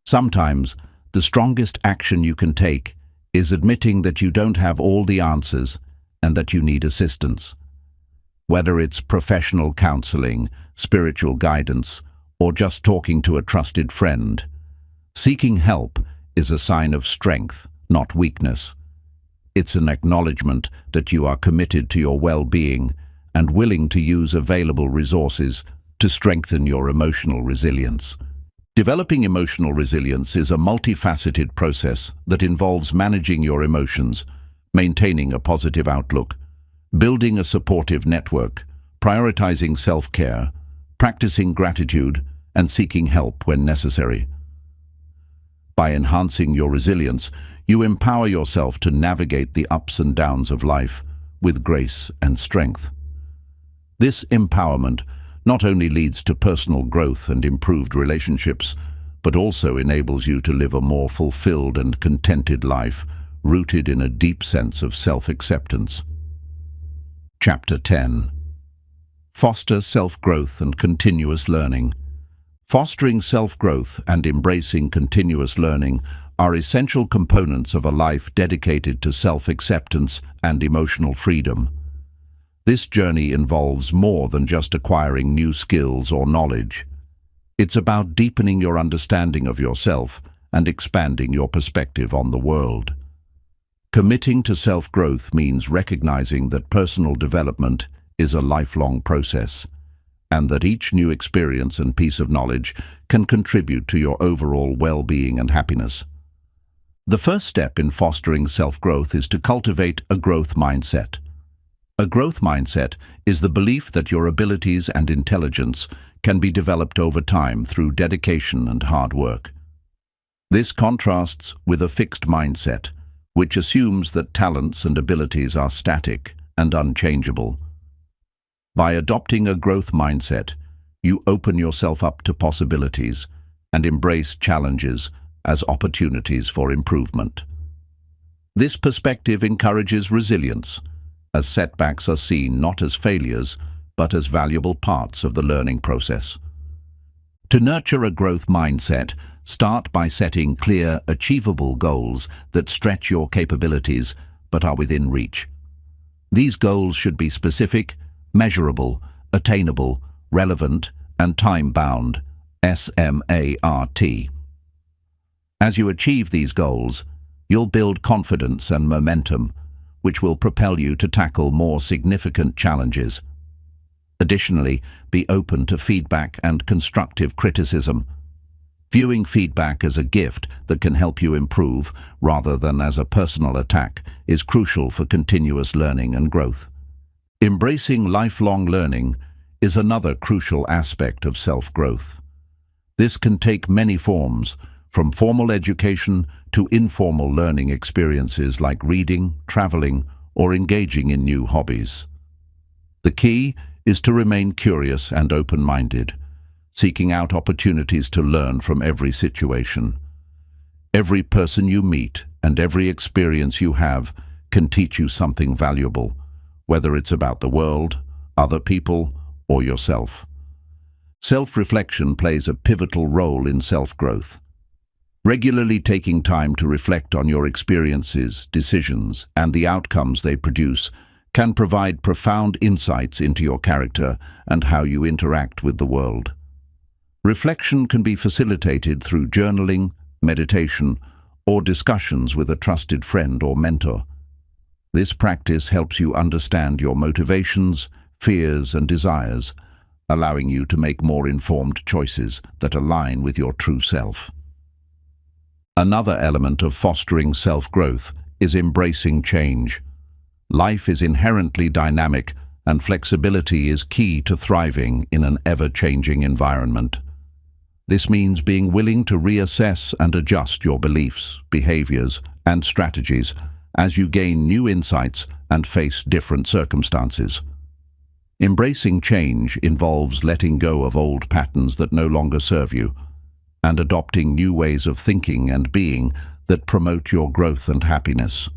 Sometimes, the strongest action you can take is admitting that you don't have all the answers and that you need assistance. Whether it's professional counseling, spiritual guidance, or just talking to a trusted friend, seeking help is a sign of strength, not weakness. It's an acknowledgement that you are committed to your well-being and willing to use available resources to strengthen your emotional resilience. Developing emotional resilience is a multifaceted process that involves managing your emotions, maintaining a positive outlook, building a supportive network, prioritizing self-care, practicing gratitude, and seeking help when necessary. By enhancing your resilience, you empower yourself to navigate the ups and downs of life with grace and strength. This empowerment not only leads to personal growth and improved relationships, but also enables you to live a more fulfilled and contented life, rooted in a deep sense of self-acceptance. Chapter 10. Foster self-growth and continuous learning. Fostering self-growth and embracing continuous learning are essential components of a life dedicated to self-acceptance and emotional freedom. This journey involves more than just acquiring new skills or knowledge. It's about deepening your understanding of yourself and expanding your perspective on the world. Committing to self-growth means recognizing that personal development is a lifelong process, and that each new experience and piece of knowledge can contribute to your overall well-being and happiness. The first step in fostering self-growth is to cultivate a growth mindset. A growth mindset is the belief that your abilities and intelligence can be developed over time through dedication and hard work. This contrasts with a fixed mindset, which assumes that talents and abilities are static and unchangeable. By adopting a growth mindset, you open yourself up to possibilities and embrace challenges as opportunities for improvement. This perspective encourages resilience, as setbacks are seen not as failures, but as valuable parts of the learning process. To nurture a growth mindset, start by setting clear, achievable goals that stretch your capabilities but are within reach. These goals should be specific, measurable, attainable, relevant, and time-bound, SMART. As you achieve these goals, you'll build confidence and momentum, which will propel you to tackle more significant challenges. Additionally, be open to feedback and constructive criticism. Viewing feedback as a gift that can help you improve rather than as a personal attack is crucial for continuous learning and growth. Embracing lifelong learning is another crucial aspect of self-growth. This can take many forms, from formal education to informal learning experiences like reading, traveling, or engaging in new hobbies. The key is to remain curious and open-minded, seeking out opportunities to learn from every situation. Every person you meet and every experience you have can teach you something valuable, whether it's about the world, other people, or yourself. Self-reflection plays a pivotal role in self-growth. Regularly taking time to reflect on your experiences, decisions, and the outcomes they produce can provide profound insights into your character and how you interact with the world. Reflection can be facilitated through journaling, meditation, or discussions with a trusted friend or mentor. This practice helps you understand your motivations, fears, and desires, allowing you to make more informed choices that align with your true self. Another element of fostering self-growth is embracing change. Life is inherently dynamic, and flexibility is key to thriving in an ever-changing environment. This means being willing to reassess and adjust your beliefs, behaviors, and strategies as you gain new insights and face different circumstances. Embracing change involves letting go of old patterns that no longer serve you, and adopting new ways of thinking and being that promote your growth and happiness.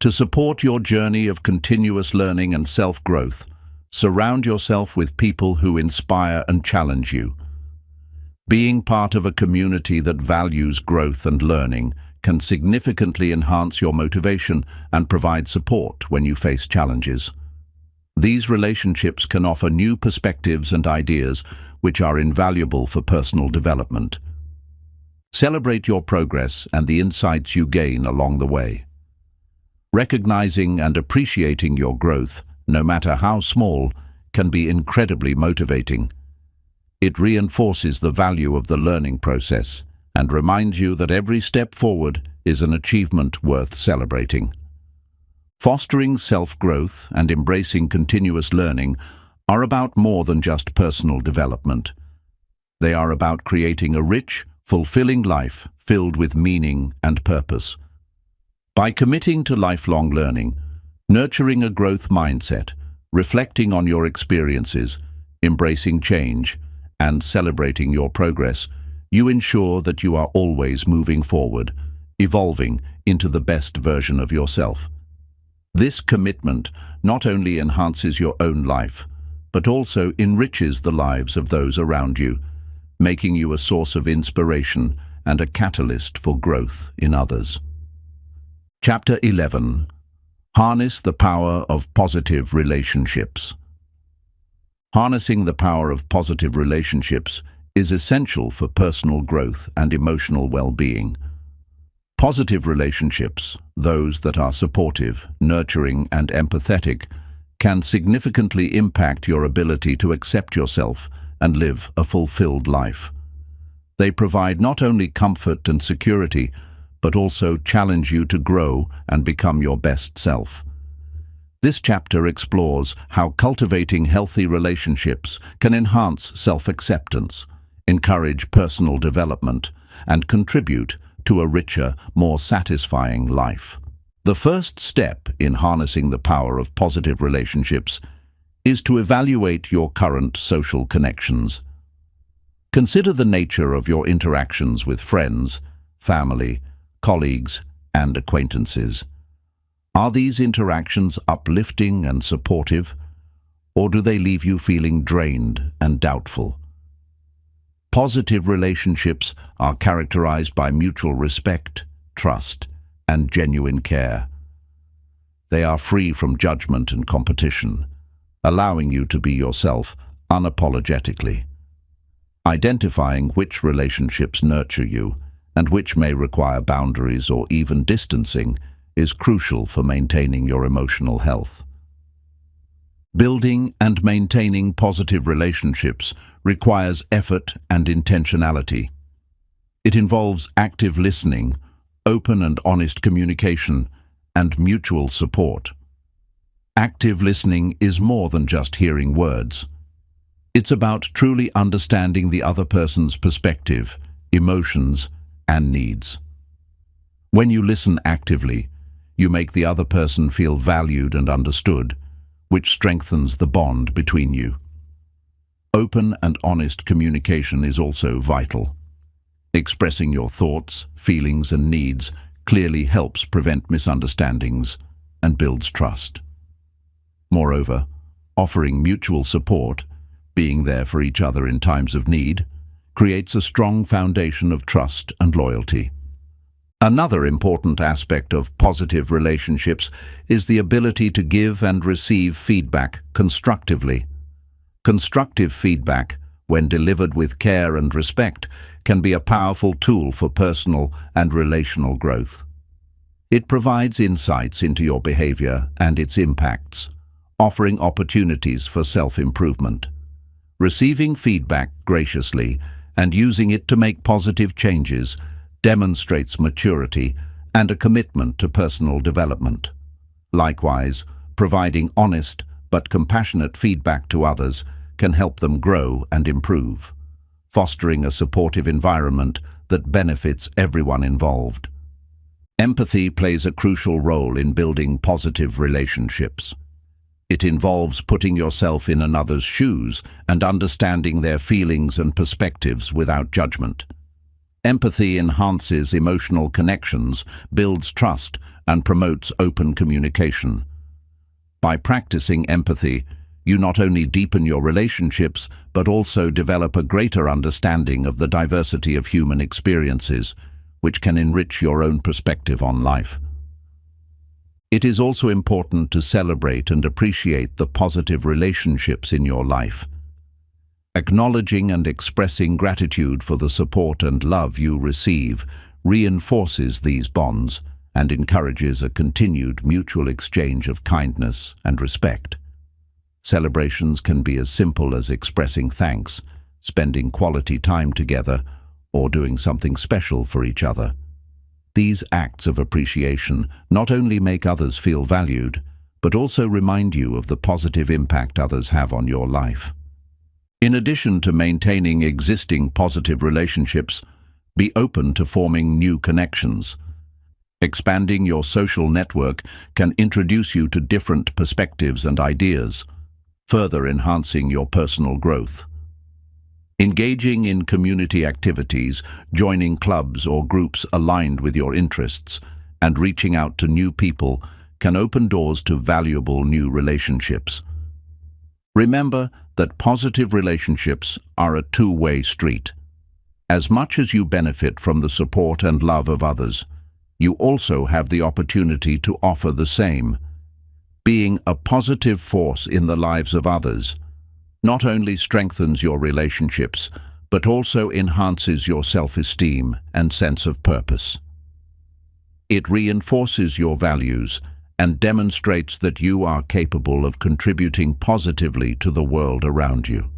To support your journey of continuous learning and self-growth, surround yourself with people who inspire and challenge you. Being part of a community that values growth and learning can significantly enhance your motivation and provide support when you face challenges. These relationships can offer new perspectives and ideas which are invaluable for personal development. Celebrate your progress and the insights you gain along the way. Recognizing and appreciating your growth, no matter how small, can be incredibly motivating. It reinforces the value of the learning process and reminds you that every step forward is an achievement worth celebrating. Fostering self-growth and embracing continuous learning are about more than just personal development. They are about creating a rich, fulfilling life filled with meaning and purpose. By committing to lifelong learning, nurturing a growth mindset, reflecting on your experiences, embracing change, and celebrating your progress, you ensure that you are always moving forward, evolving into the best version of yourself. This commitment not only enhances your own life, but also enriches the lives of those around you, making you a source of inspiration and a catalyst for growth in others. Chapter 11. Harness the power of positive relationships. Harnessing the power of positive relationships is essential for personal growth and emotional well-being. Positive relationships, those that are supportive, nurturing, and empathetic, can significantly impact your ability to accept yourself and live a fulfilled life. They provide not only comfort and security, but also challenge you to grow and become your best self. This chapter explores how cultivating healthy relationships can enhance self-acceptance, encourage personal development, and contribute to a richer, more satisfying life. The first step in harnessing the power of positive relationships is to evaluate your current social connections. Consider the nature of your interactions with friends, family, colleagues, and acquaintances. Are these interactions uplifting and supportive, or do they leave you feeling drained and doubtful? Positive relationships are characterized by mutual respect, trust, and genuine care. They are free from judgment and competition, allowing you to be yourself unapologetically. Identifying which relationships nurture you and which may require boundaries or even distancing is crucial for maintaining your emotional health. Building and maintaining positive relationships requires effort and intentionality. It involves active listening, open and honest communication, and mutual support. Active listening is more than just hearing words. It's about truly understanding the other person's perspective, emotions, and needs. When you listen actively, you make the other person feel valued and understood, which strengthens the bond between you. Open and honest communication is also vital. Expressing your thoughts, feelings, and needs clearly helps prevent misunderstandings and builds trust. Moreover, offering mutual support, being there for each other in times of need, creates a strong foundation of trust and loyalty. Another important aspect of positive relationships is the ability to give and receive feedback constructively. Constructive feedback, when delivered with care and respect, can be a powerful tool for personal and relational growth. It provides insights into your behavior and its impacts, offering opportunities for self-improvement. Receiving feedback graciously and using it to make positive changes demonstrates maturity and a commitment to personal development. Likewise, providing honest but compassionate feedback to others can help them grow and improve, fostering a supportive environment that benefits everyone involved. Empathy plays a crucial role in building positive relationships. It involves putting yourself in another's shoes and understanding their feelings and perspectives without judgment. Empathy enhances emotional connections, builds trust, and promotes open communication. By practicing empathy, you not only deepen your relationships, but also develop a greater understanding of the diversity of human experiences, which can enrich your own perspective on life. It is also important to celebrate and appreciate the positive relationships in your life. Acknowledging and expressing gratitude for the support and love you receive reinforces these bonds and encourages a continued mutual exchange of kindness and respect. Celebrations can be as simple as expressing thanks, spending quality time together, or doing something special for each other. These acts of appreciation not only make others feel valued, but also remind you of the positive impact others have on your life. In addition to maintaining existing positive relationships, be open to forming new connections. Expanding your social network can introduce you to different perspectives and ideas, further enhancing your personal growth. Engaging in community activities, joining clubs or groups aligned with your interests, and reaching out to new people can open doors to valuable new relationships. Remember that positive relationships are a two-way street. As much as you benefit from the support and love of others, you also have the opportunity to offer the same. Being a positive force in the lives of others not only strengthens your relationships, but also enhances your self-esteem and sense of purpose. It reinforces your values and demonstrates that you are capable of contributing positively to the world around you.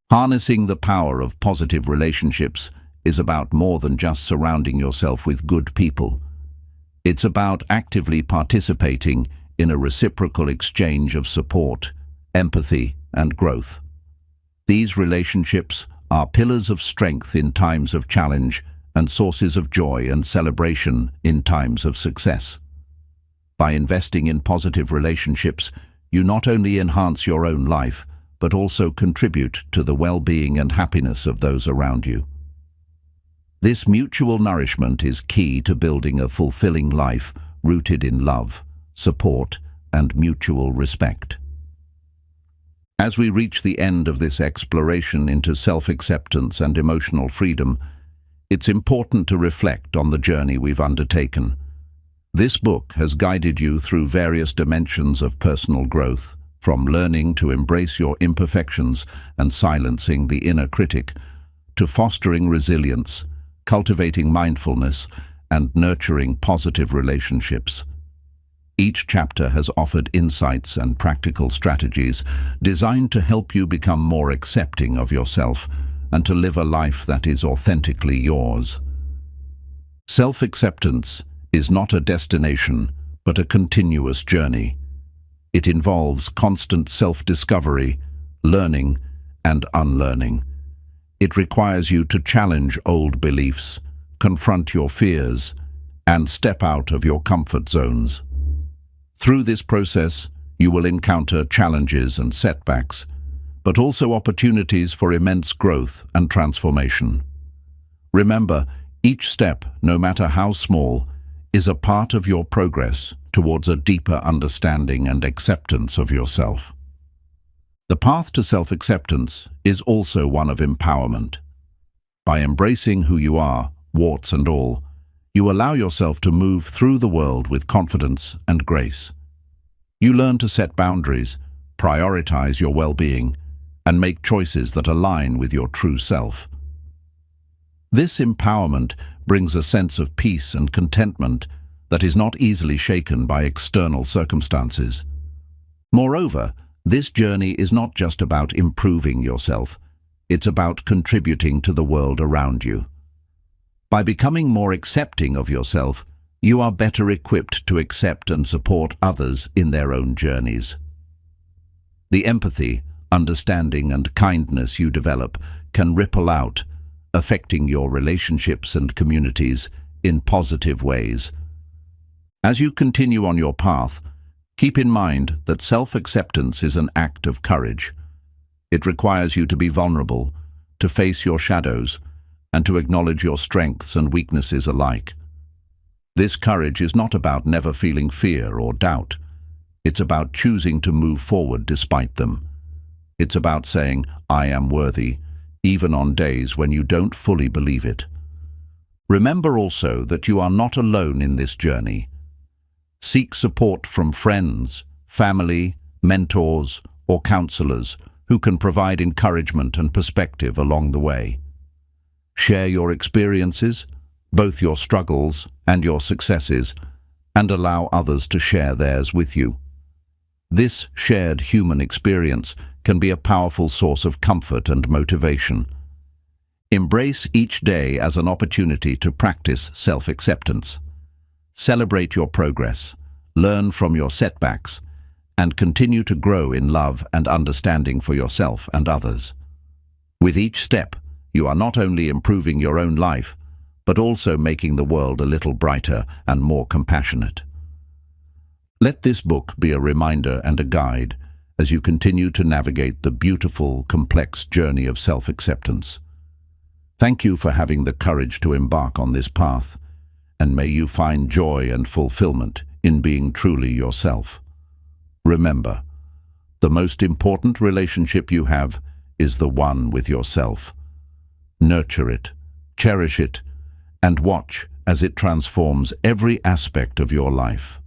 Harnessing the power of positive relationships is about more than just surrounding yourself with good people. It's about actively participating in a reciprocal exchange of support, empathy, and growth. These relationships are pillars of strength in times of challenge and sources of joy and celebration in times of success. By investing in positive relationships, you not only enhance your own life, but also contribute to the well-being and happiness of those around you. This mutual nourishment is key to building a fulfilling life rooted in love, support, and mutual respect. As we reach the end of this exploration into self-acceptance and emotional freedom, it's important to reflect on the journey we've undertaken. This book has guided you through various dimensions of personal growth, from learning to embrace your imperfections and silencing the inner critic, to fostering resilience, cultivating mindfulness, and nurturing positive relationships. Each chapter has offered insights and practical strategies designed to help you become more accepting of yourself and to live a life that is authentically yours. Self-acceptance is not a destination, but a continuous journey. It involves constant self-discovery, learning, and unlearning. It requires you to challenge old beliefs, confront your fears, and step out of your comfort zones. Through this process, you will encounter challenges and setbacks, but also opportunities for immense growth and transformation. Remember, each step, no matter how small, is a part of your progress towards a deeper understanding and acceptance of yourself. The path to self-acceptance is also one of empowerment. By embracing who you are, warts and all, you allow yourself to move through the world with confidence and grace. You learn to set boundaries, prioritize your well-being, and make choices that align with your true self. This empowerment brings a sense of peace and contentment that is not easily shaken by external circumstances. Moreover, this journey is not just about improving yourself, it's about contributing to the world around you. By becoming more accepting of yourself, you are better equipped to accept and support others in their own journeys. The empathy, understanding, and kindness you develop can ripple out, affecting your relationships and communities in positive ways. As you continue on your path, keep in mind that self-acceptance is an act of courage. It requires you to be vulnerable, to face your shadows, and to acknowledge your strengths and weaknesses alike. This courage is not about never feeling fear or doubt. It's about choosing to move forward despite them. It's about saying, "I am worthy," even on days when you don't fully believe it. Remember also that you are not alone in this journey. Seek support from friends, family, mentors, or counselors who can provide encouragement and perspective along the way. Share your experiences, both your struggles and your successes, and allow others to share theirs with you. This shared human experience can be a powerful source of comfort and motivation. Embrace each day as an opportunity to practice self-acceptance. Celebrate your progress, learn from your setbacks, and continue to grow in love and understanding for yourself and others. With each step, you are not only improving your own life, but also making the world a little brighter and more compassionate. Let this book be a reminder and a guide as you continue to navigate the beautiful, complex journey of self-acceptance. Thank you for having the courage to embark on this path, and may you find joy and fulfillment in being truly yourself. Remember, the most important relationship you have is the one with yourself. Nurture it, cherish it, and watch as it transforms every aspect of your life.